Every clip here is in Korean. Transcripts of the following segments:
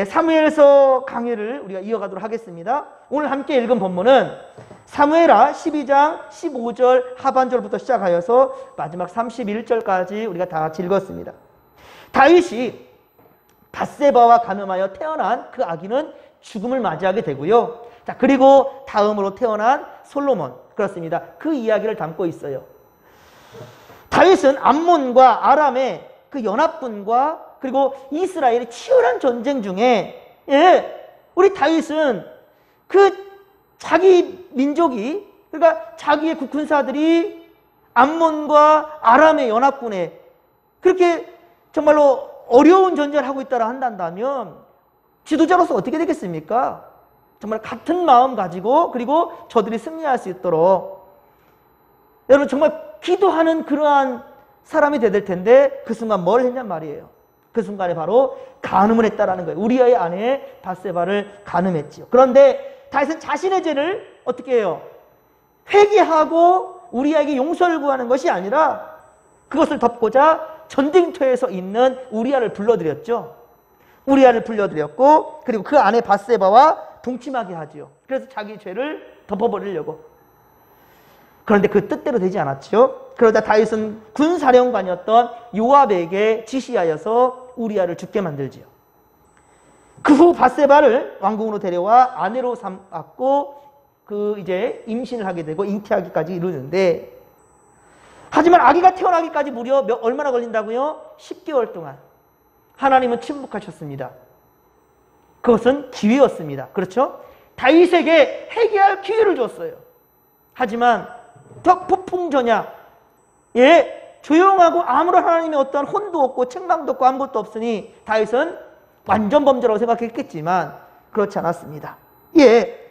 사무엘서 강의를 우리가 이어가도록 하겠습니다. 오늘 함께 읽은 본문은 사무엘하 12장 15절 하반절부터 시작하여서 마지막 31절까지 우리가 다 같이 읽었습니다. 다윗이 밧세바와 간음하여 태어난 그 아기는 죽음을 맞이하게 되고요. 자, 그리고 다음으로 태어난 솔로몬, 그렇습니다. 그 이야기를 담고 있어요. 다윗은 암몬과 아람의 그 연합군과 그리고 이스라엘의 치열한 전쟁 중에 우리 다윗은 그 자기 민족이, 그러니까 자기의 국군사들이 암몬과 아람의 연합군에 그렇게 정말로 어려운 전쟁을 하고 있다라 한다면 지도자로서 어떻게 되겠습니까? 정말 같은 마음 가지고 그리고 저들이 승리할 수 있도록 여러분 정말 기도하는 그러한 사람이 돼야 될 텐데 그 순간 뭘 했냔 말이에요. 그 순간에 바로 간음을 했다라는 거예요. 우리아의 아내 밧세바를 간음했지요. 그런데 다윗은 자신의 죄를 어떻게 해요? 회개하고 우리아에게 용서를 구하는 것이 아니라 그것을 덮고자 전쟁터에서 있는 우리아를 불러들였죠. 우리아를 불러들였고 그리고 그 아내 밧세바와 동침하게 하지요. 그래서 자기 죄를 덮어버리려고. 그런데 그 뜻대로 되지 않았죠. 그러자 다윗은 군사령관이었던 요압에게 지시하여서 우리아를 죽게 만들지요. 그 후 밧세바를 왕궁으로 데려와 아내로 삼았고 그 이제 임신을 하게 되고 잉태하기까지 이르는데 하지만 아기가 태어나기까지 무려 얼마나 걸린다고요? 10개월 동안 하나님은 침묵하셨습니다. 그것은 기회였습니다. 그렇죠? 다윗에게 회개할 기회를 줬어요. 하지만 폭풍전야 조용하고 아무런 하나님의 어떠한 혼도 없고 책망도 없고 아무것도 없으니 다윗은 완전 범죄라고 생각했겠지만 그렇지 않았습니다.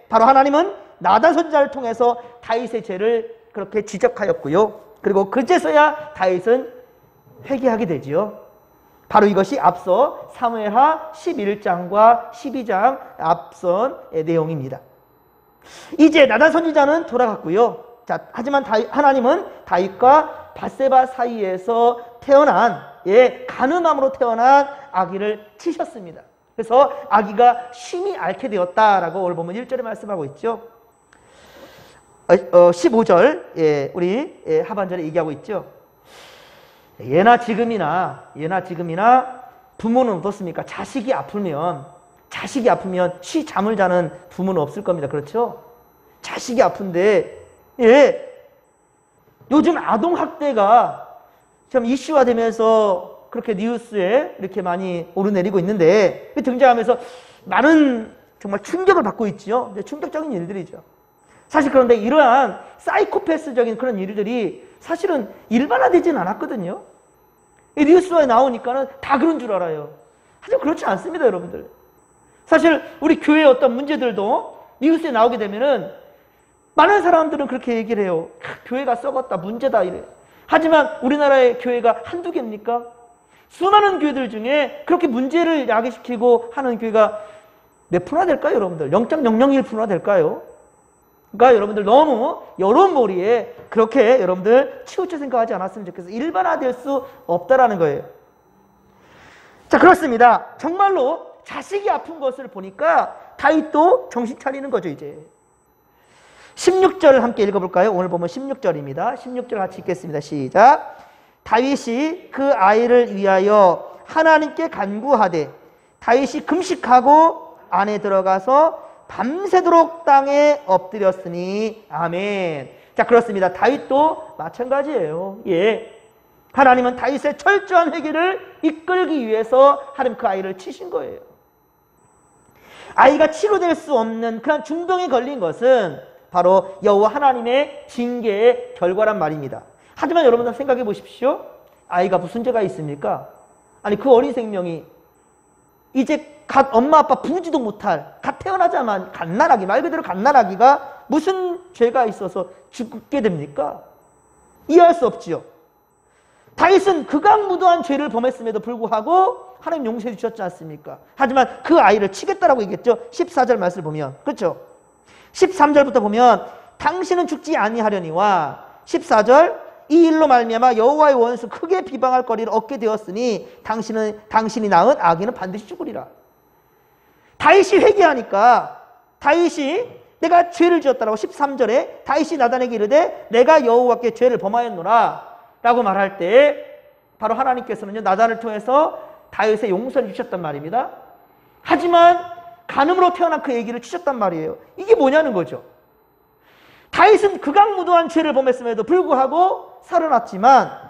바로 하나님은 나단 선지자를 통해서 다윗의 죄를 그렇게 지적하였고요. 그리고 그제서야 다윗은 회개하게 되지요. 바로 이것이 앞서 사무엘하 11장과 12장 앞선 내용입니다. 이제 나단 선지자는 돌아갔고요. 자, 하지만 하나님은 다윗과 밧세바 사이에서 태어난 간음함으로 태어난 아기를 치셨습니다. 그래서 아기가 심히 앓게 되었다라고 오늘 보면 1절에 말씀하고 있죠. 15절 우리 하반절에 얘기하고 있죠. 예나 지금이나 부모는 어떻습니까? 자식이 아프면 쉬 잠을 자는 부모는 없을 겁니다. 그렇죠? 자식이 아픈데 요즘 아동학대가 참 이슈화되면서 그렇게 뉴스에 이렇게 많이 오르내리고 있는데 등장하면서 많은 정말 충격을 받고 있지요. 충격적인 일들이죠. 사실 그런데 이러한 사이코패스적인 그런 일들이 사실은 일반화되지는 않았거든요. 이 뉴스에 나오니까는 다 그런 줄 알아요. 하지만 그렇지 않습니다, 여러분들. 사실 우리 교회의 어떤 문제들도 뉴스에 나오게 되면은 많은 사람들은 그렇게 얘기를 해요. 교회가 썩었다, 문제다 이래요. 하지만 우리나라의 교회가 한두 개입니까? 수많은 교회들 중에 그렇게 문제를 야기시키고 하는 교회가 몇 프로나 될까요, 여러분들? 0.001%나 될까요? 그러니까 여러분들 너무 여론몰이에 그렇게 여러분들 치우쳐 생각하지 않았으면 좋겠어요. 일반화될 수 없다라는 거예요. 자, 그렇습니다. 정말로 자식이 아픈 것을 보니까 다윗도 정신 차리는 거죠, 이제. 16절을 함께 읽어볼까요? 오늘 보면 16절입니다. 16절 같이 읽겠습니다. 시작. 다윗이 그 아이를 위하여 하나님께 간구하되 다윗이 금식하고 안에 들어가서 밤새도록 땅에 엎드렸으니 아멘. 자, 그렇습니다. 다윗도 마찬가지예요. 하나님은 다윗의 철저한 회개를 이끌기 위해서 하나님 그 아이를 치신 거예요. 아이가 치료될 수 없는 그런 중병에 걸린 것은 바로 여호와 하나님의 징계의 결과란 말입니다. 하지만 여러분들 생각해 보십시오. 아이가 무슨 죄가 있습니까? 아니 그 어린 생명이 이제 갓 엄마 아빠 부지도 못할 갓 태어나자마자 갓난아기, 말 그대로 갓난아기가 무슨 죄가 있어서 죽게 됩니까? 이해할 수 없지요. 다윗은 극악무도한 죄를 범했음에도 불구하고 하나님 용서해 주셨지 않습니까? 하지만 그 아이를 치겠다라고 얘기했죠. 14절 말씀을 보면, 그렇죠? 13절부터 보면 당신은 죽지 아니하려니와 14절 이 일로 말미암아 여호와의 원수 크게 비방할 거리를 얻게 되었으니 당신이 낳은 아기는 반드시 죽으리라. 다윗이 회개하니까 다윗이 내가 죄를 지었다라고 13절에 다윗이 나단에게 이르되 내가 여호와께 죄를 범하였노라 라고 말할 때 바로 하나님께서는요 나단을 통해서 다윗의 용서를 주셨단 말입니다. 하지만 간음으로 태어난 그 아기를 주셨단 말이에요. 이게 뭐냐는 거죠. 다윗은 극악무도한 죄를 범했음에도 불구하고 살아났지만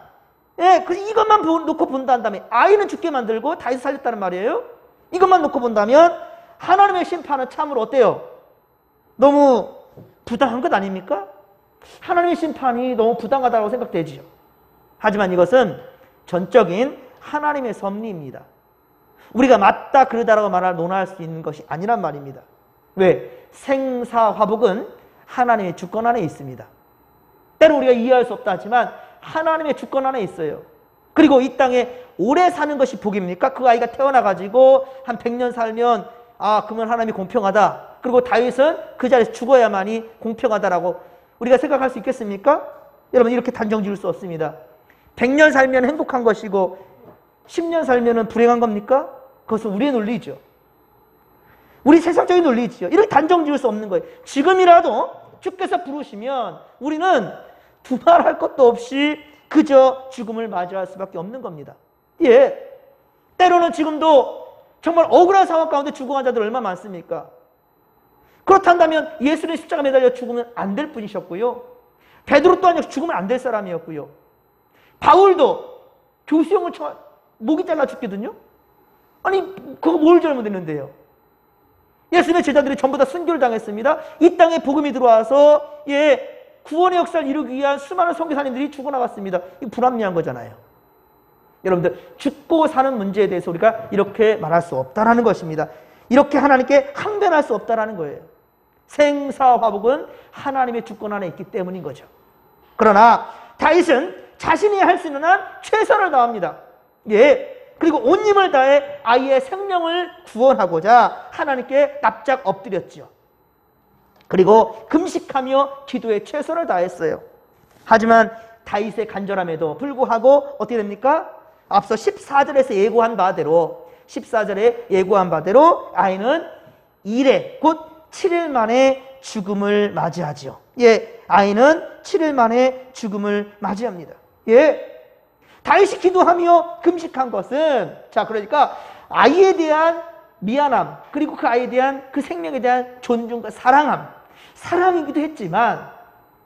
이것만 놓고 본다는 다음에 아이는 죽게 만들고 다윗을 살렸다는 말이에요. 이것만 놓고 본다면 하나님의 심판은 참으로 어때요? 너무 부당한 것 아닙니까? 하나님의 심판이 너무 부당하다고 생각되지요. 하지만 이것은 전적인 하나님의 섭리입니다. 우리가 맞다 그러다라고 논할 수 있는 것이 아니란 말입니다. 왜? 생사화복은 하나님의 주권 안에 있습니다. 때로 우리가 이해할 수 없다 하지만 하나님의 주권 안에 있어요. 그리고 이 땅에 오래 사는 것이 복입니까? 그 아이가 태어나가지고 한 100년 살면 그러면 하나님이 공평하다. 그리고 다윗은 그 자리에서 죽어야만이 공평하다라고 우리가 생각할 수 있겠습니까? 여러분 이렇게 단정 지을 수 없습니다. 100년 살면 행복한 것이고 10년 살면 불행한 겁니까? 그것은 우리의 논리죠. 우리 세상적인 논리지요. 이렇게 단정 지을 수 없는 거예요. 지금이라도 주께서 부르시면 우리는 두말할 것도 없이 그저 죽음을 맞이할 수밖에 없는 겁니다. 때로는 지금도 정말 억울한 상황 가운데 죽어간 자들 얼마나 많습니까? 그렇다면 예수는 십자가 매달려 죽으면 안 될 분이셨고요. 베드로 또한 역시 죽으면 안 될 사람이었고요. 바울도 교수형을 목이 잘라 죽거든요. 아니 그거 뭘 잘못했는데요? 예수님의 제자들이 전부 다 순교를 당했습니다. 이 땅에 복음이 들어와서 구원의 역사를 이루기 위한 수많은 선교사님들이 죽어나갔습니다. 이거 불합리한 거잖아요. 여러분들 죽고 사는 문제에 대해서 우리가 이렇게 말할 수 없다라는 것입니다. 이렇게 하나님께 항변할 수 없다라는 거예요. 생사화복은 하나님의 주권 안에 있기 때문인 거죠. 그러나 다윗은 자신이 할 수 있는 한 최선을 다합니다. 그리고 온 힘을 다해 아이의 생명을 구원하고자 하나님께 납작 엎드렸죠. 그리고 금식하며 기도에 최선을 다했어요. 하지만 다윗의 간절함에도 불구하고 어떻게 됩니까? 앞서 14절에서 예고한 바대로 14절에 예고한 바대로 아이는 1회 곧 7일 만에 죽음을 맞이하죠. 아이는 7일 만에 죽음을 맞이합니다. 다윗이 기도하며 금식한 것은 그러니까 아이에 대한 미안함 그리고 그 아이에 대한 그 생명에 대한 존중과 사랑이기도 했지만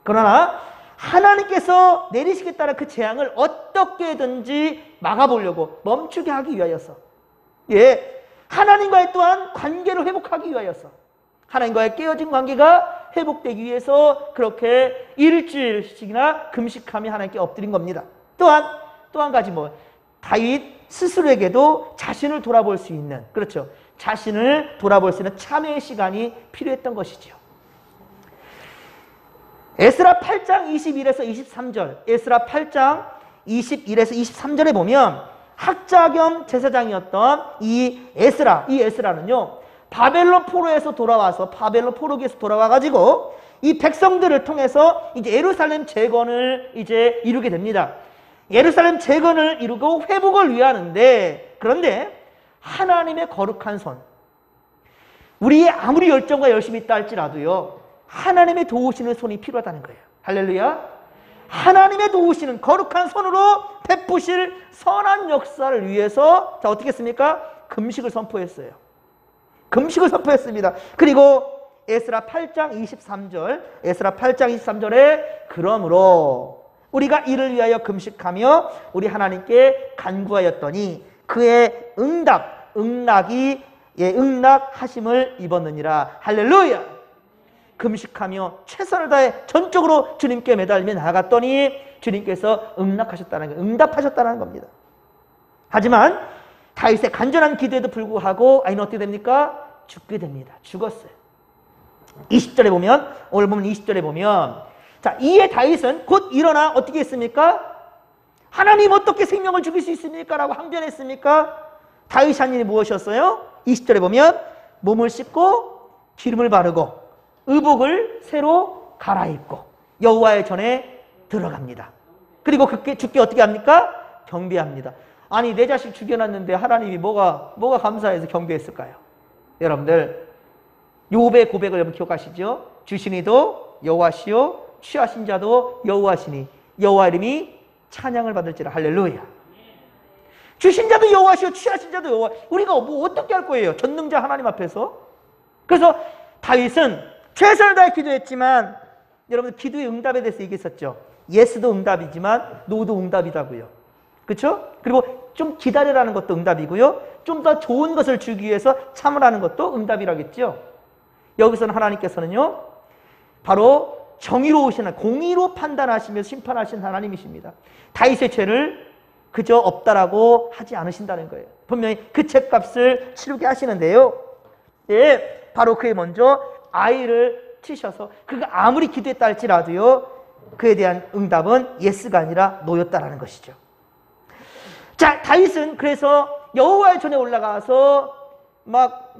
그러나 하나님께서 내리시겠다는 그 재앙을 어떻게든지 막아보려고 멈추게 하기 위하여서 하나님과의 또한 관계를 회복하기 위하여서 하나님과의 깨어진 관계가 회복되기 위해서 그렇게 일주일씩이나 금식하며 하나님께 엎드린 겁니다. 또한 또 한 가지 다윗 스스로에게도 자신을 돌아볼 수 있는 자신을 돌아볼 수 있는 참회의 시간이 필요했던 것이죠. 에스라 8장 21에서 23절 에스라 8장 21에서 23절에 보면 학자 겸 제사장이었던 이 에스라는요 바벨론 포로에서 돌아와서 바벨론 포로기에서 돌아와가지고 이 백성들을 통해서 이제 예루살렘 재건을 이제 이루게 됩니다. 예루살렘 재건을 이루고 회복을 위하는데 그런데 하나님의 거룩한 손 우리의 아무리 열정과 열심이 있다 할지라도요 하나님의 도우시는 손이 필요하다는 거예요. 할렐루야. 하나님의 도우시는 거룩한 손으로 베푸실 선한 역사를 위해서 어떻게 했습니까? 금식을 선포했어요. 금식을 선포했습니다. 그리고 에스라 8장 23절에 그러므로 우리가 이를 위하여 금식하며 우리 하나님께 간구하였더니 그의 응낙하심을 입었느니라. 할렐루야. 금식하며 최선을 다해 전적으로 주님께 매달리며 나아갔더니 주님께서 응답하셨다는 겁니다. 하지만 다윗의 간절한 기도에도 불구하고 아이는 어떻게 됩니까? 죽게 됩니다. 죽었어요. 20절에 보면 오늘 보면 20절에 보면 이에 다윗은 곧 일어나 어떻게 했습니까? 하나님 어떻게 생명을 죽일 수 있습니까? 라고 항변했습니까? 다윗이 한 일이 무엇이었어요? 20절에 보면 몸을 씻고 기름을 바르고 의복을 새로 갈아입고 여호와의 전에 들어갑니다. 그리고 주께 어떻게 합니까? 경배합니다. 아니 내 자식 죽여놨는데 하나님이 뭐가 감사해서 경배했을까요? 여러분들 욥의 고백을 여러분 기억하시죠? 주신이도 여호와시요 취하신 자도 여호와시니 여호와 이름이 찬양을 받을지라. 할렐루야. 주신 자도 여호와시요 취하신 자도 여호와. 우리가 뭐 어떻게 할 거예요? 전능자 하나님 앞에서. 그래서 다윗은 최선을 다해 기도했지만 여러분 기도의 응답에 대해서 얘기했었죠. 예스도 응답이지만 노도 응답이다고요. 그렇죠? 그리고 좀 기다려라는 것도 응답이고요. 좀 더 좋은 것을 주기 위해서 참으라는 것도 응답이라겠죠. 여기서는 하나님께서는요. 바로 정의로우신 공의로 판단하시며 심판하신 하나님이십니다. 다윗의 죄를 그저 없다라고 하지 않으신다는 거예요. 분명히 그 죄값을 치르게 하시는데요. 예, 바로 그에 먼저 아이를 치셔서 그가 아무리 기도했다 할지라도요. 그에 대한 응답은 예스가 아니라 노였다라는 것이죠. 자, 다윗은 그래서 여호와의 전에 올라가서 막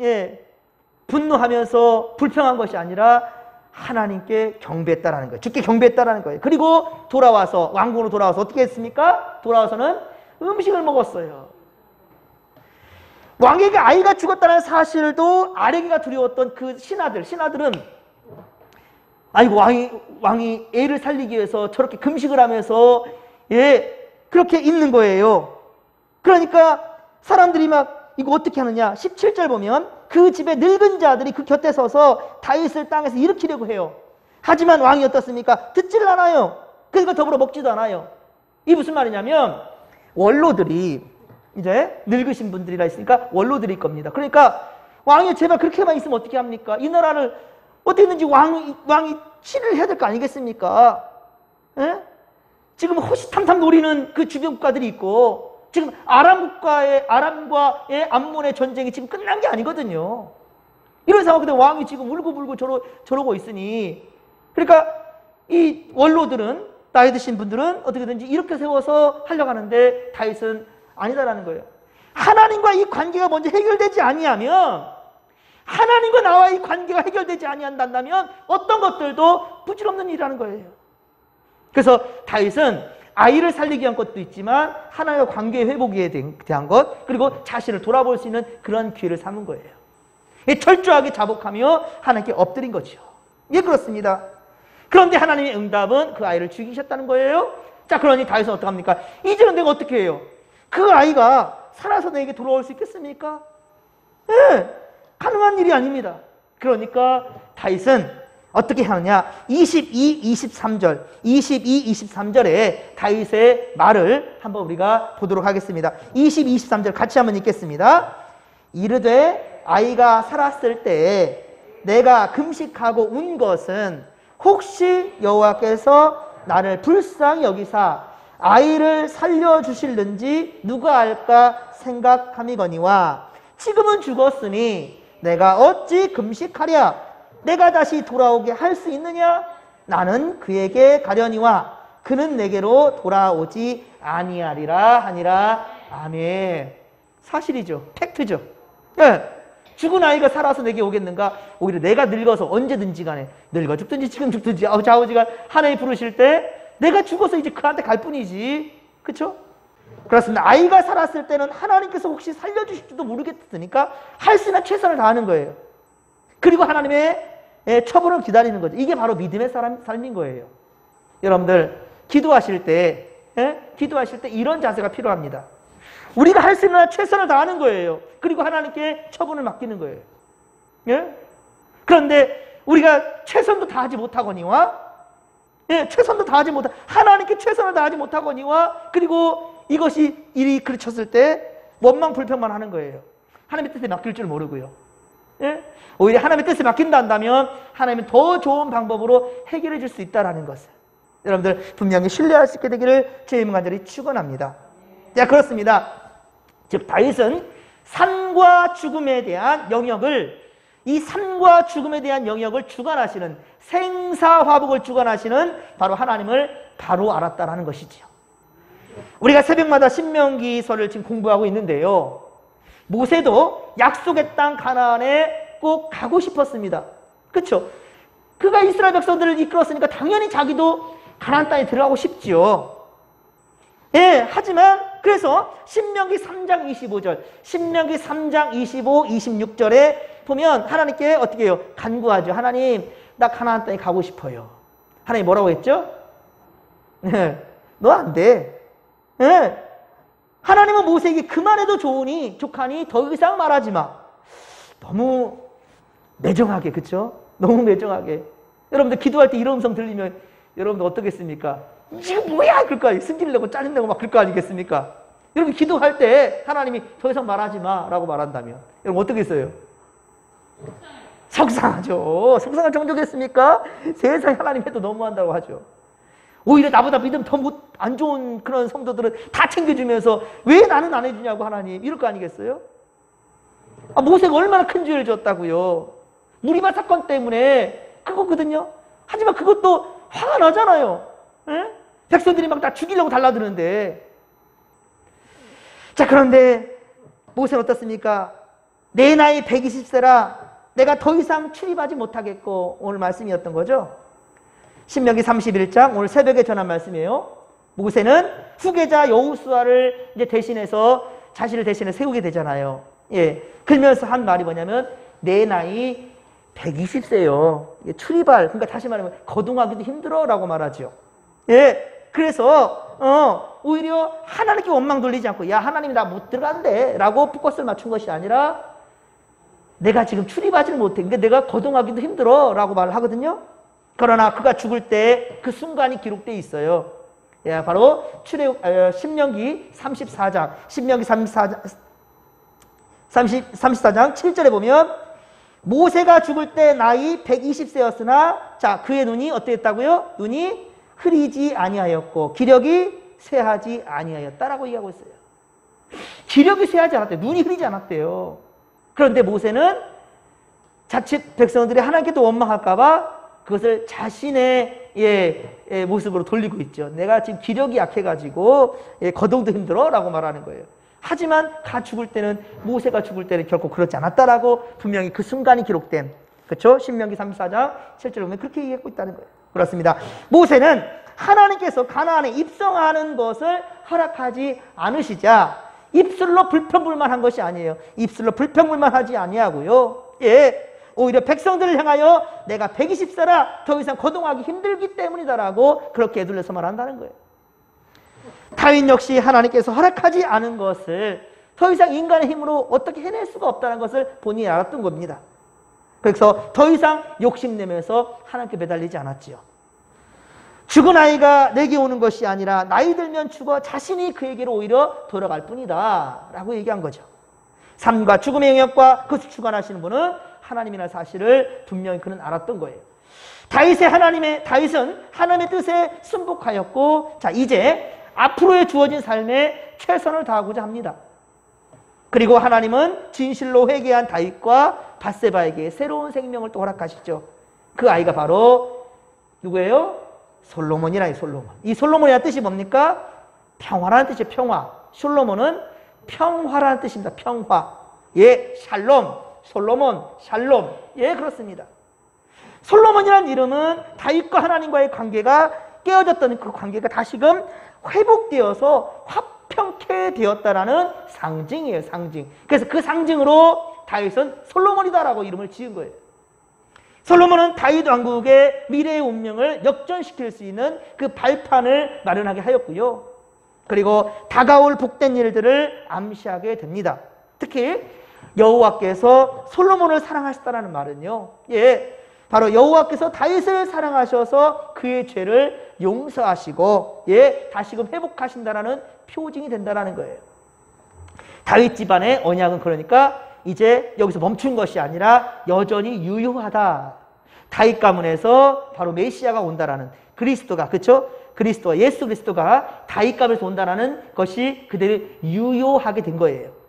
분노하면서 불평한 것이 아니라 하나님께 경배했다라는 거예요. 주께 경배했다라는 거예요. 그리고 돌아와서 왕궁으로 돌아와서 어떻게 했습니까? 돌아와서는 음식을 먹었어요. 왕에게 아이가 죽었다는 사실도 알기가 두려웠던 그 신하들은 아이고 왕이 애를 살리기 위해서 저렇게 금식을 하면서 그렇게 있는 거예요. 그러니까 사람들이 막 이거 어떻게 하느냐. 17절 보면 그 집에 늙은 자들이 그 곁에 서서 다윗을 땅에서 일으키려고 해요. 하지만 왕이 어떻습니까? 듣지를 않아요. 그러니까 더불어 먹지도 않아요. 이게 무슨 말이냐면 원로들이 이제 늙으신 분들이라 있으니까 원로들일 겁니다. 그러니까 왕이 제발 그렇게만 있으면 어떻게 합니까? 이 나라를 어떻게든지 왕이 치를 해야 될 거 아니겠습니까? 예? 지금 호시탐탐 노리는 그 주변 국가들이 있고 지금 아람과의 암몬의 전쟁이 지금 끝난 게 아니거든요. 이런 상황인데 왕이 지금 울고불고 저러고 있으니 그러니까 이 원로들은 나이 드신 분들은 어떻게든지 이렇게 세워서 하려고 하는데 다윗은 아니다라는 거예요. 하나님과 이 관계가 먼저 해결되지 아니하면 하나님과 나와의 관계가 해결되지 아니한다면 어떤 것들도 부질없는 일이라는 거예요. 그래서 다윗은 아이를 살리기 위한 것도 있지만 하나님과 관계 회복에 대한 것 그리고 자신을 돌아볼 수 있는 그런 기회를 삼은 거예요. 철저하게 자복하며 하나님께 엎드린 거죠. 예, 그렇습니다. 그런데 하나님의 응답은 그 아이를 죽이셨다는 거예요. 자, 그러니 다윗은 어떡합니까? 이제는 내가 어떻게 해요? 그 아이가 살아서 내게 돌아올 수 있겠습니까? 예, 가능한 일이 아닙니다. 그러니까 다윗은 어떻게 하느냐? 22, 23절에 다윗의 말을 한번 우리가 보도록 하겠습니다. 22, 23절 같이 한번 읽겠습니다. 이르되 아이가 살았을 때 내가 금식하고 운 것은 혹시 여호와께서 나를 불쌍히 여기사 아이를 살려주실는지 누가 알까 생각함이거니와 지금은 죽었으니 내가 어찌 금식하랴? 내가 다시 돌아오게 할 수 있느냐? 나는 그에게 가려니와 그는 내게로 돌아오지 아니하리라 하니라. 아멘. 사실이죠. 팩트죠. 네. 죽은 아이가 살아서 내게 오겠는가? 오히려 내가 늙어서 언제든지 간에 늙어 죽든지 지금 죽든지 좌우지간 하나님 부르실 때 내가 죽어서 이제 그한테 갈 뿐이지. 그렇죠? 그렇습니다. 아이가 살았을 때는 하나님께서 혹시 살려주실지도 모르겠으니까 할 수 있는 최선을 다하는 거예요. 그리고 하나님의 처분을 기다리는 거죠. 이게 바로 믿음의 삶인 거예요. 여러분들 기도하실 때 이런 자세가 필요합니다. 우리가 할 수 있는 최선을 다하는 거예요. 그리고 하나님께 처분을 맡기는 거예요. 예? 그런데 우리가 최선도 다하지 못하거니와 최선도 다하지 못하 하나님께 최선을 다하지 못하거니와 그리고 이것이 일이 그르쳤을 때 원망 불평만 하는 거예요. 하나님의 뜻에 맡길 줄 모르고요. 예? 오히려 하나님의 뜻에 맡긴다 한다면 하나님은 더 좋은 방법으로 해결해 줄 수 있다는 것을 여러분들 분명히 신뢰할 수 있게 되기를 주의 이름 간절히 축원합니다. 자, 그렇습니다. 즉 다윗은 삶과 죽음에 대한 영역을 이 삶과 죽음에 대한 영역을 주관하시는 생사화복을 주관하시는 바로 하나님을 바로 알았다라는 것이지요. 우리가 새벽마다 신명기서를 지금 공부하고 있는데요. 모세도 약속의 땅 가나안에 꼭 가고 싶었습니다. 그렇죠? 그가 이스라엘 백성들을 이끌었으니까 당연히 자기도 가나안 땅에 들어가고 싶지요. 예, 하지만 그래서 신명기 3장 25절, 신명기 3장 25, 26절에 보면 하나님께 어떻게 해요? 간구하죠. 하나님, 나 가나안 땅에 가고 싶어요. 하나님 뭐라고 했죠? 너 안 돼. 하나님은 모세에게 그만해도 족하니 더 이상 말하지 마. 너무 매정하게, 그렇죠? 너무 매정하게. 여러분들 기도할 때 이런 음성 들리면 여러분들 어떻겠습니까? 이게 뭐야? 그럴 거 아니에요. 승질내고 짜증내고 막 그럴 거 아니겠습니까? 여러분 기도할 때 하나님이 더 이상 말하지 마 라고 말한다면 여러분 어떻게 했어요? 속상하죠. 속상할 정도겠습니까? 세상에 하나님 해도 너무한다고 하죠. 오히려 나보다 믿음 더 안 좋은 그런 성도들은 다 챙겨주면서 왜 나는 안 해주냐고 하나님 이럴 거 아니겠어요? 모세가 얼마나 큰 죄를 졌다고요. 무리바 사건 때문에 그거거든요. 하지만 그것도 화가 나잖아요. 에? 백성들이 막 다 죽이려고 달라드는데. 자, 그런데 모세는 어떻습니까? 내 나이 120세라 내가 더 이상 출입하지 못하겠고, 오늘 말씀이었던 거죠. 신명기 31장 오늘 새벽에 전한 말씀이에요. 모세는 후계자 여호수아를 이제 대신해서 자신을 대신해 세우게 되잖아요. 예. 그러면서 한 말이 뭐냐면 내 나이 120세요. 출입할, 그러니까 다시 말하면 거동하기도 힘들어라고 말하죠. 예. 그래서 오히려 하나님께 원망 돌리지 않고 야 하나님이 나 못 들어간대 라고 포커스를 맞춘 것이 아니라 내가 지금 출입하지를 못해. 그러니까 내가 거동하기도 힘들어 라고 말을 하거든요. 그러나 그가 죽을 때 그 순간이 기록되어 있어요. 예, 바로 신명기 34장, 신명기 34장 7절에 보면 모세가 죽을 때 나이 120세였으나 자 그의 눈이 어땠다고요? 눈이 흐리지 아니하였고 기력이 쇠하지 아니하였다라고 얘기하고 있어요. 기력이 쇠하지 않았대요. 눈이 흐리지 않았대요. 그런데 모세는 자칫 백성들이 하나님께 또 원망할까 봐 그것을 자신의 모습으로 돌리고 있죠. 내가 지금 기력이 약해가지고 거동도 힘들어 라고 말하는 거예요. 하지만 모세가 죽을 때는 결코 그렇지 않았다라고 분명히 그 순간이 기록된, 그렇죠? 신명기 34장 7절에 보면 그렇게 얘기하고 있다는 거예요. 그렇습니다. 모세는 하나님께서 가나안에 입성하는 것을 허락하지 않으시자 입술로 불평불만한 것이 아니에요. 입술로 불평불만하지 아니하고요. 예. 오히려 백성들을 향하여 내가 120세라 더 이상 거동하기 힘들기 때문이다라고 그렇게 애둘러서 말한다는 거예요. 다윗 역시 하나님께서 허락하지 않은 것을 더 이상 인간의 힘으로 어떻게 해낼 수가 없다는 것을 본인이 알았던 겁니다. 그래서 더 이상 욕심내면서 하나님께 매달리지 않았지요. 죽은 아이가 내게 오는 것이 아니라 나이 들면 죽어 자신이 그에게로 오히려 돌아갈 뿐이다 라고 얘기한 거죠. 삶과 죽음의 영역과 그것을 주관하시는 분은 하나님이라는 사실을 분명히 그는 알았던 거예요. 다윗은 하나님의 뜻에 순복하였고 자 이제 앞으로의 주어진 삶에 최선을 다하고자 합니다. 그리고 하나님은 진실로 회개한 다윗과 밧세바에게 새로운 생명을 또 허락하시죠. 그 아이가 바로 누구예요? 솔로몬이라는 솔로몬. 이 솔로몬이라는 뜻이 뭡니까? 평화라는 뜻이에요. 평화. 솔로몬은 평화라는 뜻입니다. 평화. 예, 샬롬. 솔로몬, 샬롬. 예, 그렇습니다. 솔로몬이라는 이름은 다윗과 하나님과의 관계가 깨어졌던 그 관계가 다시금 회복되어서 화평케 되었다라는 상징이에요, 상징. 그래서 그 상징으로 다윗은 솔로몬이다라고 이름을 지은 거예요. 솔로몬은 다윗 왕국의 미래의 운명을 역전시킬 수 있는 그 발판을 마련하게 하였고요. 그리고 다가올 복된 일들을 암시하게 됩니다. 특히 여호와께서 솔로몬을 사랑하셨다는 말은요. 예, 바로 여호와께서 다윗을 사랑하셔서 그의 죄를 용서하시고 예, 다시금 회복하신다라는 표징이 된다라는 거예요. 다윗 집안의 언약은 그러니까 이제 여기서 멈춘 것이 아니라 여전히 유효하다. 다윗 가문에서 바로 메시아가 온다라는 그리스도가 그렇죠? 그리스도와 예수 그리스도가 다윗 가문에서 온다라는 것이 그대로 유효하게 된 거예요.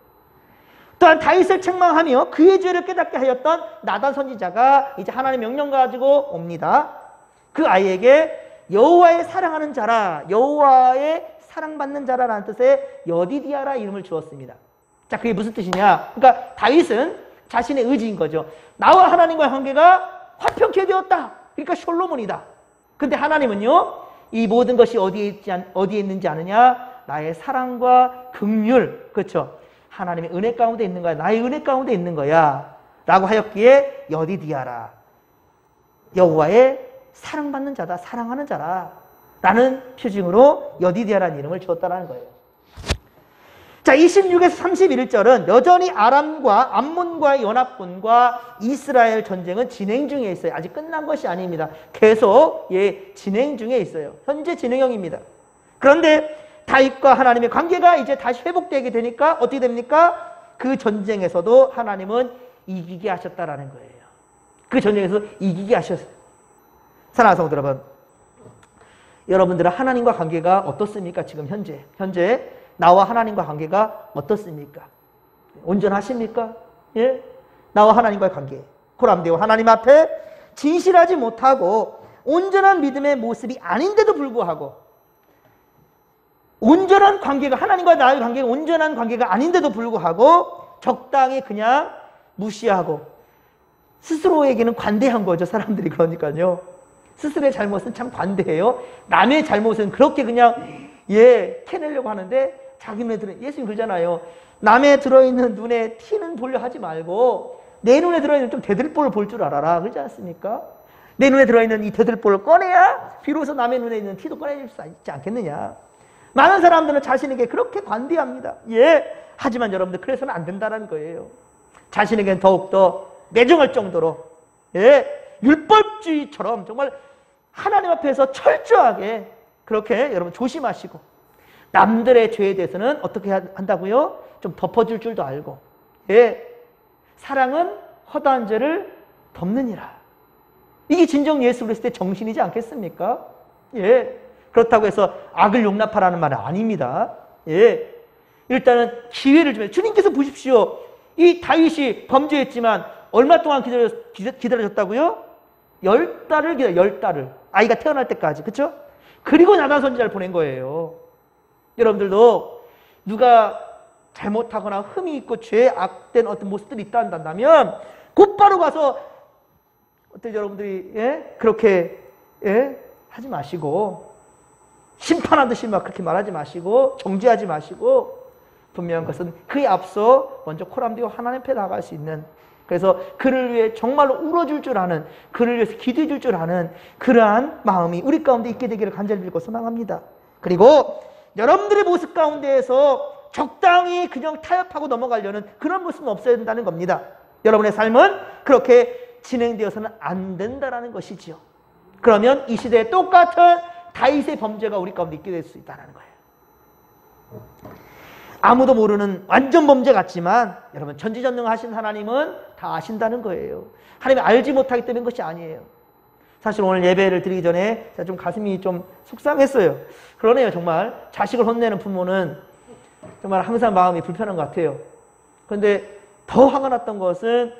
또한 다윗을 책망하며 그의 죄를 깨닫게 하였던 나단 선지자가 이제 하나님의 명령 가지고 옵니다. 그 아이에게 여호와의 사랑하는 자라, 여호와의 사랑받는 자라라는 뜻의 여디디아라 이름을 주었습니다. 자, 그게 무슨 뜻이냐? 그러니까 다윗은 자신의 의지인 거죠. 나와 하나님과의 관계가 화평케 되었다. 그러니까 솔로몬이다. 근데 하나님은요, 이 모든 것이 어디에 있는지 아느냐? 나의 사랑과 긍휼, 그렇죠? 하나님의 은혜 가운데 있는 거야. 나의 은혜 가운데 있는 거야. 라고 하였기에 여디디아라. 여호와의 사랑받는 자다. 사랑하는 자라. 라는 표징으로 여디디아라는 이름을 주었다는 거예요. 자, 26에서 31절은 여전히 아람과 암몬과의 연합군과 이스라엘 전쟁은 진행 중에 있어요. 아직 끝난 것이 아닙니다. 계속 진행 중에 있어요. 현재 진행형입니다. 그런데 다윗과 하나님의 관계가 이제 다시 회복되게 되니까 어떻게 됩니까? 그 전쟁에서도 하나님은 이기게 하셨다라는 거예요. 그 전쟁에서 이기게 하셨어요. 사랑하는 성도 여러분, 여러분들은 하나님과 관계가 어떻습니까? 지금 현재 나와 하나님과 관계가 어떻습니까? 온전하십니까? 예? 나와 하나님과의 관계. 코람데오 하나님 앞에 진실하지 못하고 온전한 믿음의 모습이 아닌데도 불구하고 온전한 관계가 하나님과 나의 관계가 온전한 관계가 아닌데도 불구하고 적당히 그냥 무시하고 스스로에게는 관대한 거죠. 사람들이 그러니까요. 스스로의 잘못은 참 관대해요. 남의 잘못은 그렇게 그냥 캐내려고 하는데 자기 눈에 들어 예수님 그러잖아요. 남의 들어있는 눈에 티는 보려 하지 말고 내 눈에 들어있는 좀 대들보를 볼 줄 알아라. 그러지 않습니까? 내 눈에 들어있는 이 대들보를 꺼내야 비로소 남의 눈에 있는 티도 꺼내줄 수 있지 않겠느냐. 많은 사람들은 자신에게 그렇게 관대합니다. 하지만 여러분들 그래서는 안 된다는 거예요. 자신에게는 더욱더 매정할 정도로 율법주의처럼 정말 하나님 앞에서 철저하게 그렇게 여러분 조심하시고 남들의 죄에 대해서는 어떻게 한다고요? 좀 덮어줄 줄도 알고 사랑은 허다한 죄를 덮느니라. 이게 진정 예수 그리스도의 정신이지 않겠습니까? 그렇다고 해서 악을 용납하라는 말은 아닙니다. 일단은 기회를 주면 주님께서 보십시오. 이 다윗이 범죄했지만 얼마 동안 기다려줬다고요? 10달을 기다려. 10달을. 아이가 태어날 때까지. 그렇죠? 그리고 나단 선지자를 보낸 거예요. 여러분들도 누가 잘못하거나 흠이 있고 죄 악된 어떤 모습들이 있다 한다면 곧바로 가서 어때 여러분들이 그렇게 하지 마시고 심판하듯이 막 그렇게 말하지 마시고 정죄하지 마시고 분명한 것은 그에 앞서 먼저 코람데오 하나님 앞에 나갈 수 있는 그래서 그를 위해 정말로 울어줄 줄 아는 그를 위해서 기도해 줄 줄 아는 그러한 마음이 우리 가운데 있게 되기를 간절히 빌고 소망합니다. 그리고 여러분들의 모습 가운데에서 적당히 그냥 타협하고 넘어가려는 그런 모습은 없어야 된다는 겁니다. 여러분의 삶은 그렇게 진행되어서는 안 된다는 것이지요. 그러면 이 시대에 똑같은 다윗의 범죄가 우리 가운데 있게 될 수 있다는 거예요. 아무도 모르는 완전 범죄 같지만 여러분 전지전능하신 하나님은 다 아신다는 거예요. 하나님이 알지 못하기 때문인 것이 아니에요. 사실 오늘 예배를 드리기 전에 제가 좀 가슴이 좀 속상했어요. 그러네요. 정말 자식을 혼내는 부모는 정말 항상 마음이 불편한 것 같아요. 그런데 더 화가 났던 것은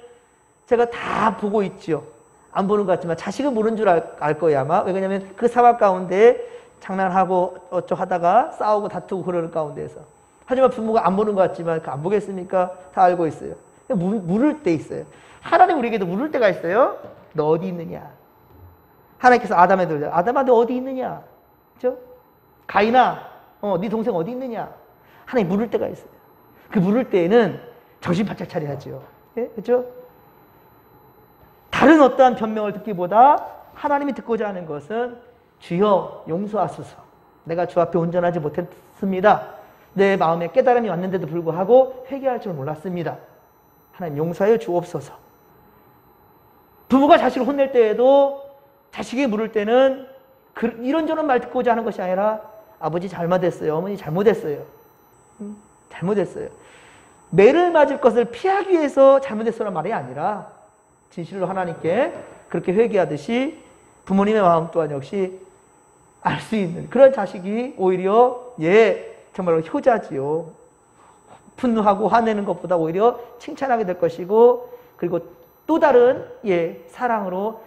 제가 다 보고 있죠. 안 보는 것 같지만 자식은 모르는 줄 알 거예요 아마. 왜냐하면 그 상황 가운데 장난하고 어쩌고 하다가 싸우고 다투고 그러는 가운데에서. 하지만 부모가 안 보는 것 같지만 안 보겠습니까? 다 알고 있어요. 물을 때 있어요. 하나님 우리에게도 물을 때가 있어요. 너 어디 있느냐? 하나님께서 아담한테 그러죠. 아담아 너 어디 있느냐? 그렇죠? 가인아, 네 동생 어디 있느냐? 하나님 물을 때가 있어요. 그 물을 때에는 정신 바짝 차려야죠. 그렇죠? 다른 어떠한 변명을 듣기보다 하나님이 듣고자 하는 것은 주여 용서하소서. 내가 주 앞에 온전하지 못했습니다. 내 마음에 깨달음이 왔는데도 불구하고 회개할 줄 몰랐습니다. 하나님 용서하여 주옵소서. 부모가 자식을 혼낼 때에도 자식이 물을 때는 이런저런 말 듣고자 하는 것이 아니라 아버지 잘못했어요. 어머니 잘못했어요. 잘못했어요. 매를 맞을 것을 피하기 위해서 잘못했어라는 말이 아니라 진실로 하나님께 그렇게 회개하듯이 부모님의 마음 또한 역시 알 수 있는 그런 자식이 오히려 정말로 효자지요. 분노하고 화내는 것보다 오히려 칭찬하게 될 것이고 그리고 또 다른 사랑으로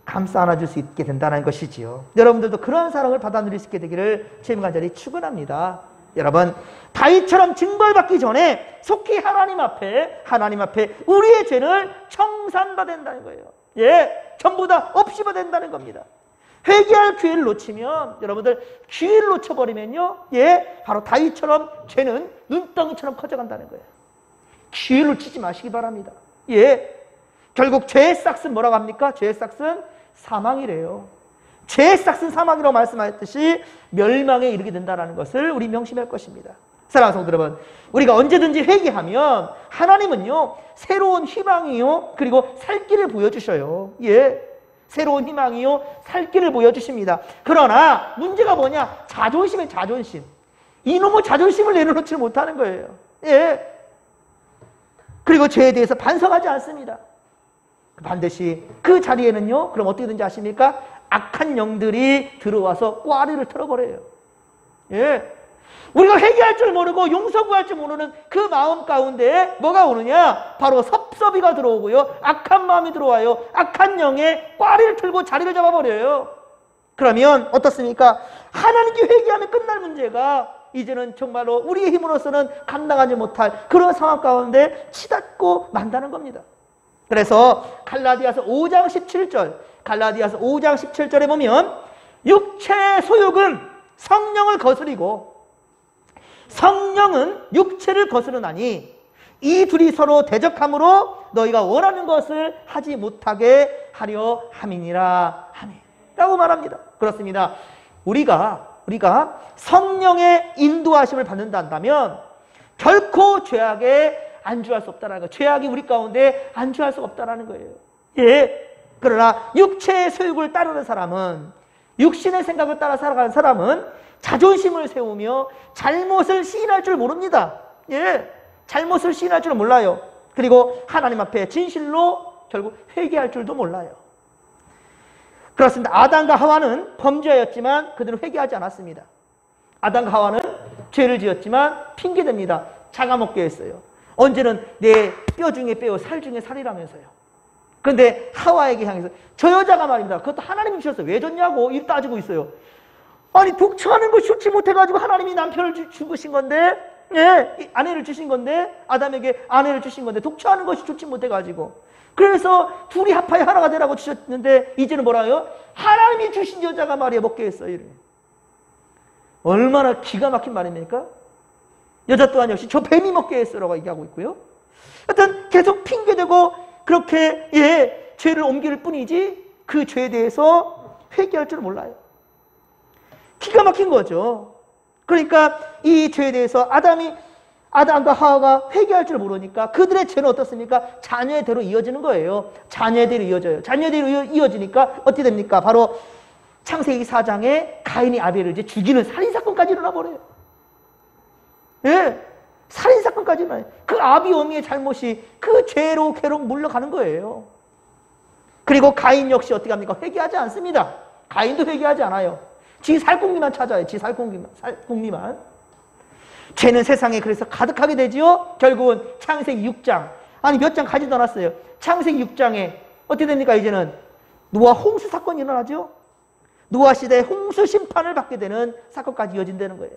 감싸 안아줄 수 있게 된다는 것이지요. 여러분들도 그런 사랑을 받아 누릴 수 있게 되기를 주님 간절히 축원합니다. 여러분 다윗처럼 징벌받기 전에 속히 하나님 앞에 우리의 죄를 청산받아야 된다는 거예요. 전부 다 없이 받아야 된다는 겁니다. 회개할 기회를 놓치면, 여러분들 기회를 놓쳐버리면요, 예, 바로 다윗처럼 죄는 눈덩이처럼 커져간다는 거예요. 기회를 놓치지 마시기 바랍니다. 예, 결국 죄의 싹은 뭐라고 합니까? 죄의 싹은 사망이래요. 죄의 싹은 사망이라고 말씀하셨듯이 멸망에 이르게 된다는 것을 우리 명심할 것입니다. 사랑하는 성도 여러분, 우리가 언제든지 회개하면 하나님은요, 새로운 희망이요, 그리고 살 길을 보여주셔요. 예, 새로운 희망이요, 살 길을 보여주십니다. 그러나 문제가 뭐냐? 자존심의 자존심. 이놈의 자존심을 내려놓지 못하는 거예요. 예. 그리고 죄에 대해서 반성하지 않습니다. 반드시 그 자리에는요, 그럼 어떻게 되는지 아십니까? 악한 영들이 들어와서 꽈리를 틀어버려요. 예. 우리가 회개할 줄 모르고 용서 구할 줄 모르는 그 마음 가운데 뭐가 오느냐? 바로 섭섭이가 들어오고요, 악한 마음이 들어와요. 악한 영에 꽈리를 틀고 자리를 잡아버려요. 그러면 어떻습니까? 하나님께 회개하면 끝날 문제가 이제는 정말로 우리의 힘으로서는 감당하지 못할 그런 상황 가운데 치닫고 만다는 겁니다. 그래서 갈라디아서 5장 17절, 갈라디아서 5장 17절에 보면 육체의 소욕은 성령을 거스리고 성령은 육체를 거스르나니 이 둘이 서로 대적함으로 너희가 원하는 것을 하지 못하게 하려 함이니라. 아멘. 라고 말합니다. 그렇습니다. 우리가 성령의 인도하심을 받는다 한다면 결코 죄악에 안주할 수 없다는 거예요. 죄악이 우리 가운데 안주할 수 없다는 거예요. 예. 그러나 육체의 소욕을 따르는 사람은, 육신의 생각을 따라 살아가는 사람은 자존심을 세우며 잘못을 시인할 줄 모릅니다. 예. 잘못을 시인할 줄 몰라요. 그리고 하나님 앞에 진실로 결국 회개할 줄도 몰라요. 그렇습니다. 아담과 하와는 범죄하였지만 그들은 회개하지 않았습니다. 아담과 하와는 죄를 지었지만 핑계댑니다. 작아먹게 했어요. 언제는 내 뼈 중에 뼈요, 살 중에 살이라면서요. 그런데 하와에게 향해서 저 여자가 말입니다. 그것도 하나님이 주셨어요. 왜 줬냐고 이 따지고 있어요. 아니, 독처하는 거 좋지 못해가지고 하나님이 남편을 주신 건데, 예, 아내를 주신 건데, 아담에게 아내를 주신 건데 독처하는 것이 좋지 못해가지고, 그래서 둘이 합하여 하나가 되라고 주셨는데 이제는 뭐라요? 하나님이 주신 여자가 말이야 먹게 했어요. 이래. 얼마나 기가 막힌 말입니까? 여자 또한 역시 저 뱀이 먹게 했어라고 얘기하고 있고요. 하여튼 계속 핑계대고 그렇게, 예, 죄를 옮길 뿐이지 그 죄에 대해서 회개할 줄 몰라요. 기가 막힌 거죠. 그러니까 이 죄에 대해서 아담과 하와가 회개할 줄 모르니까 그들의 죄는 어떻습니까? 자녀대로 이어지는 거예요. 자녀대로 이어져요. 자녀대로 이어지니까 어떻게 됩니까? 바로 창세기 4장에 가인이 아벨을 이제 죽이는 살인사건까지 일어나버려요. 예, 살인사건까지 일어나요. 그 아비 어미의 잘못이 그 죄로 괴로 물러가는 거예요. 그리고 가인 역시 어떻게 합니까? 회개하지 않습니다. 가인도 회개하지 않아요. 지 살궁리만 찾아요. 지 살궁리만. 죄는 세상에 그래서 가득하게 되지요. 결국은 창세기 6장, 아니 몇 장 가지도 않았어요. 창세기 6장에 어떻게 됩니까? 이제는 노아 홍수 사건이 일어나죠. 노아 시대에 홍수 심판을 받게 되는 사건까지 이어진다는 거예요.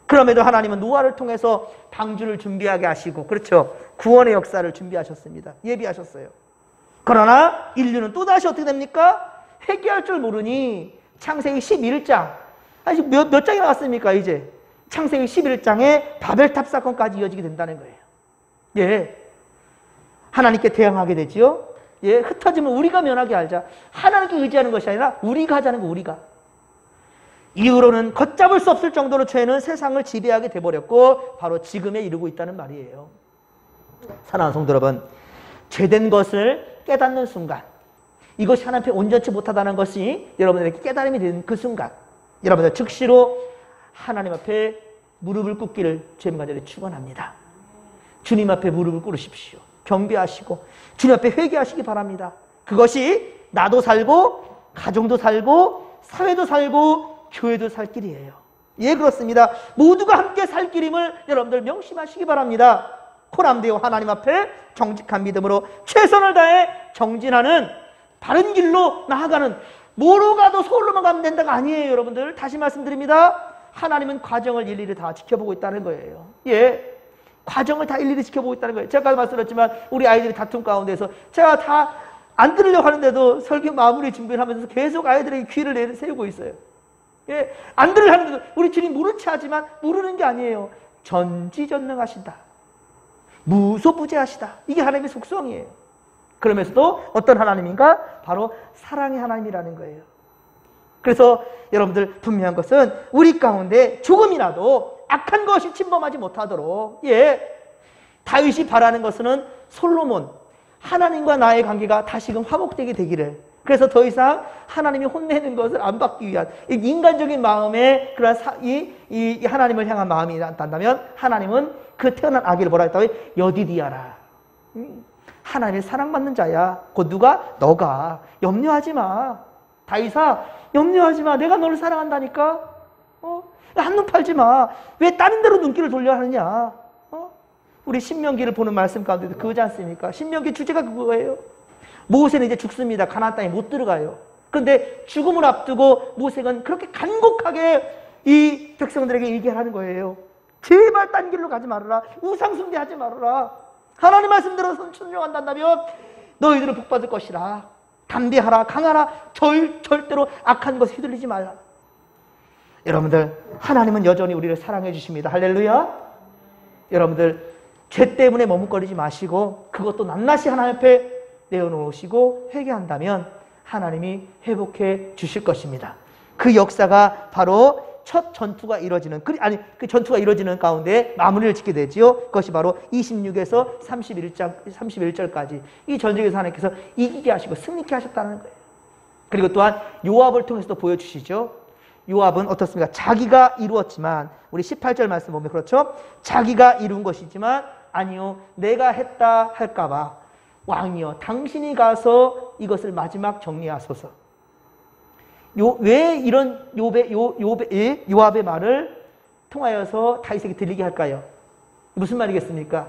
그럼에도 하나님은 노아를 통해서 방주를 준비하게 하시고, 그렇죠, 구원의 역사를 준비하셨습니다. 예비하셨어요. 그러나 인류는 또다시 어떻게 됩니까? 회개할 줄 모르니 창세기 11장, 아직 몇 장이 나왔습니까? 이제 창세기 11장에 바벨탑 사건까지 이어지게 된다는 거예요. 예, 하나님께 대항하게 되지요. 예, 흩어지면 우리가 면하게 알자. 하나님께 의지하는 것이 아니라 우리가 하자는 거, 우리가. 이후로는 걷잡을 수 없을 정도로 죄는 세상을 지배하게 돼버렸고 바로 지금에 이르고 있다는 말이에요. 사랑하는 성도 여러분, 죄된 것을 깨닫는 순간, 이것이 하나님 앞에 온전치 못하다는 것이 여러분들에게 깨달음이 되는 그 순간, 여러분들 즉시로 하나님 앞에 무릎을 꿇기를 주님 간절히 축원합니다. 주님 앞에 무릎을 꿇으십시오. 경배하시고 주님 앞에 회개하시기 바랍니다. 그것이 나도 살고 가정도 살고 사회도 살고 교회도 살 길이에요. 예, 그렇습니다. 모두가 함께 살 길임을 여러분들 명심하시기 바랍니다. 코람되어 하나님 앞에 정직한 믿음으로 최선을 다해 정진하는 바른 길로 나아가는, 뭐로 가도 서울로만 가면 된다가 아니에요. 여러분들 다시 말씀드립니다. 하나님은 과정을 일일이 다 지켜보고 있다는 거예요. 예, 과정을 다 일일이 지켜보고 있다는 거예요. 제가 말씀드렸지만 우리 아이들이 다툼 가운데서 제가 다 안 들으려고 하는데도 설교 마무리 준비를 하면서 계속 아이들에게 귀를 세우고 있어요. 예, 안 들으려고 하는데도 우리 주님 모른 체 하지만 모르는 게 아니에요. 전지전능하시다. 무소부재하시다. 이게 하나님의 속성이에요. 그러면서도 어떤 하나님인가? 바로 사랑의 하나님이라는 거예요. 그래서 여러분들 분명한 것은 우리 가운데 조금이라도 악한 것이 침범하지 못하도록, 다윗이 바라는 것은 솔로몬, 하나님과 나의 관계가 다시금 화목되게 되기를. 그래서 더 이상 하나님이 혼내는 것을 안 받기 위한 인간적인 마음에 그런 이 하나님을 향한 마음이 난다면 하나님은 그 태어난 아기를 뭐라 했다고? 여디디아라. 하나님의 사랑받는 자야. 곧 누가? 너가. 염려하지 마. 다윗아, 염려하지 마. 내가 너를 사랑한다니까. 한눈 팔지 마. 왜 다른 데로 눈길을 돌려 하느냐. 우리 신명기를 보는 말씀 가운데도 그거지 않습니까? 신명기 주제가 그거예요. 모세는 이제 죽습니다. 가나안 땅에 못 들어가요. 그런데 죽음을 앞두고 모세는 그렇게 간곡하게 이 백성들에게 얘기하는 거예요. 제발 딴 길로 가지 말아라. 우상 숭배하지 말아라. 하나님 말씀대로 순종한다면 너희들은 복받을 것이라. 담대하라, 강하라. 절대로 악한 것에 휘둘리지 말라. 여러분들, 하나님은 여전히 우리를 사랑해 주십니다. 할렐루야. 여러분들, 죄 때문에 머뭇거리지 마시고 그것도 낱낱이 하나님 앞에 내어놓으시고 회개한다면 하나님이 회복해 주실 것입니다. 그 역사가 바로 첫 전투가 이루어지는, 그 전투가 이루어지는 가운데 마무리를 짓게 되지요. 그것이 바로 26에서 31절까지 이 전쟁에서 하나님께서 이기게 하시고 승리케 하셨다는 거예요. 그리고 또한 요압을 통해서도 보여주시죠. 요압은 어떻습니까? 자기가 이루었지만, 우리 18절 말씀 보면 그렇죠? 자기가 이룬 것이지만 아니요, 내가 했다 할까봐 왕이여 당신이 가서 이것을 마지막 정리하소서. 왜 이런 요압의 말을 통하여서 다윗에게 들리게 할까요? 무슨 말이겠습니까?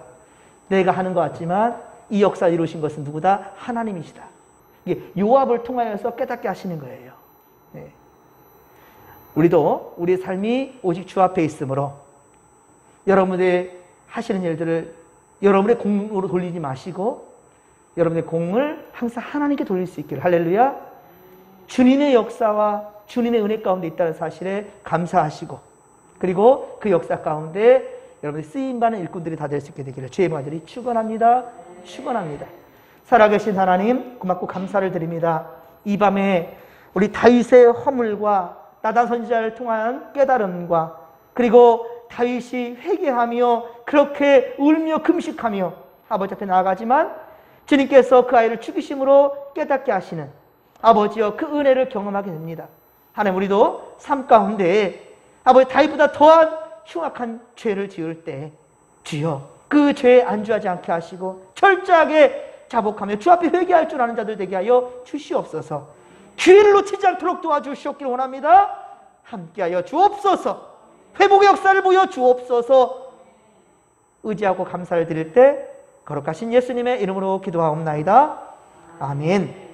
내가 하는 것 같지만 이 역사를 이루신 것은 누구다? 하나님이시다. 이게 요압을 통하여서 깨닫게 하시는 거예요. 네. 우리도 우리의 삶이 오직 주 앞에 있으므로 여러분의 하시는 일들을 여러분의 공으로 돌리지 마시고 여러분의 공을 항상 하나님께 돌릴 수 있기를. 할렐루야. 주님의 역사와 주님의 은혜 가운데 있다는 사실에 감사하시고, 그리고 그 역사 가운데 여러분의 쓰임받는 일꾼들이 다 될 수 있게 되기를 주의 아들이 축원합니다. 축원합니다. 살아계신 하나님, 고맙고 감사를 드립니다. 이 밤에 우리 다윗의 허물과 나단 선지자를 통한 깨달음과, 그리고 다윗이 회개하며 그렇게 울며 금식하며 아버지 앞에 나아가지만 주님께서 그 아이를 죽이심으로 깨닫게 하시는 아버지여, 그 은혜를 경험하게 됩니다. 하나님, 우리도 삶 가운데 아버지 다윗보다 더한 흉악한 죄를 지을 때 주여 그 죄에 안주하지 않게 하시고 철저하게 자복하며 주 앞에 회개할 줄 아는 자들 되게 하여 주시옵소서. 기회를 놓치지 않도록 도와주시옵기를 원합니다. 함께하여 주옵소서. 회복의 역사를 보여 주옵소서. 의지하고 감사를 드릴 때 거룩하신 예수님의 이름으로 기도하옵나이다. 아멘.